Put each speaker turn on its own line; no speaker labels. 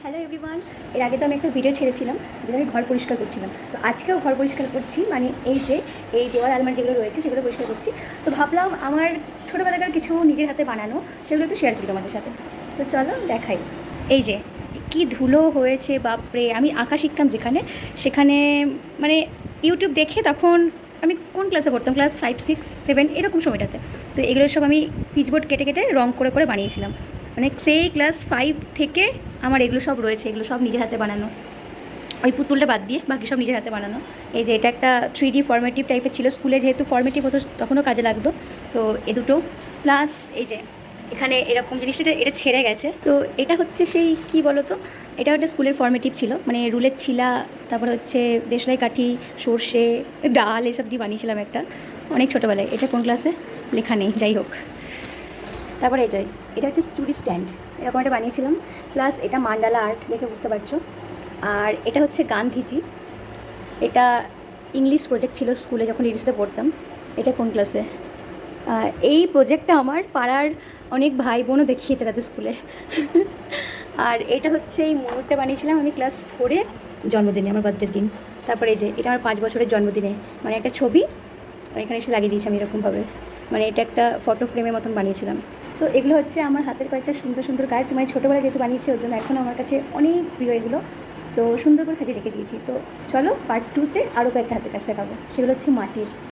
Hello everyone. এর আগে তো আমি একটা ভিডিও ছেড়েছিলাম যেটা আমি ঘর পরিষ্কার করছিলাম। তো আজকেও ঘর পরিষ্কার করছি, মানে এই যে এই দেওয়াল আলমারি যেগুলো রয়েছে সেগুলো পরিষ্কার করছি। তো ভাবলাম আমার ছোটোবেলাকার কিছু নিজের হাতে বানানো সেগুলো একটু শেয়ার করি তোমাদের সাথে। তো চলো দেখাই। এই যে কি ধুলো হয়েছে বাপরে! আমি আঁকা শিখতাম যেখানে, সেখানে মানে ইউটিউব দেখে, তখন আমি কোন ক্লাসে পড়তাম, ক্লাস 5, 6, 7 এরকম সময়টাতে। তো এগুলো সব আমি পিচবোর্ড কেটে কেটে রং করে করে বানিয়েছিলাম। মানে সেই ক্লাস 5 থেকে আমার এগুলো সব রয়েছে, এগুলো সব নিজের হাতে বানানো। ওই পুতুলটা বাদ দিয়ে বাকি সব নিজের হাতে বানানো। এই যে এটা একটা 3D ফর্মেটিভ টাইপের ছিল, স্কুলে যেহেতু ফর্মেটিভ হতো তখনও কাজে লাগতো। তো এ দুটো প্লাস এই যে এখানে এরকম জিনিসটা, এটা ছেড়ে গেছে। তো এটা হচ্ছে সেই কি বলো তো, এটা একটা স্কুলের ফর্মেটিভ ছিল, মানে রুলের ছিলা, তারপর হচ্ছে দেশলাই কাঠি, সর্ষে, ডাল এসব দিয়ে বানিয়েছিলাম একটা, অনেক ছোটোবেলায়। এটা কোন ক্লাসে লেখা নেই, যাই হোক। তারপরে এই যে এটা হচ্ছে চুরি স্ট্যান্ড, এরকম একটা বানিয়েছিলাম। প্লাস এটা মান্ডালা আর্ট, দেখে বুঝতে পারছো। আর এটা হচ্ছে গান্ধীজি, এটা ইংলিশ প্রজেক্ট ছিল স্কুলে যখন ইংলিশে পড়তাম। এটা কোন ক্লাসে? এই প্রজেক্টটা আমার পাড়ার অনেক ভাই বোনও দেখিয়েছে তাদের স্কুলে। আর এটা হচ্ছে এই ময়ূরটা বানিয়েছিলাম আমি ক্লাস 4-এ, জন্মদিনে, আমার বার্থডের দিন। তারপরে এই যে এটা আমার 5 বছরের জন্মদিনে, মানে একটা ছবি এখানে এসে লাগিয়ে দিয়েছি আমি এরকমভাবে, মানে এটা একটা ফটো ফ্রেমের মতন বানিয়েছিলাম। তো এগুলো হচ্ছে আমার হাতের কয়েকটা সুন্দর সুন্দর কাজ, মানে ছোটোবেলায় যেহেতু বানিয়েছি ওর জন্য এখনও আমার কাছে অনেক প্রিয় এগুলো। তো সুন্দর করে সাজিয়ে রেখে দিয়েছি। তো চলো পার্ট 2-তে আরও কয়েকটা হাতের কাজ দেখাবো, সেগুলো হচ্ছে মাটির।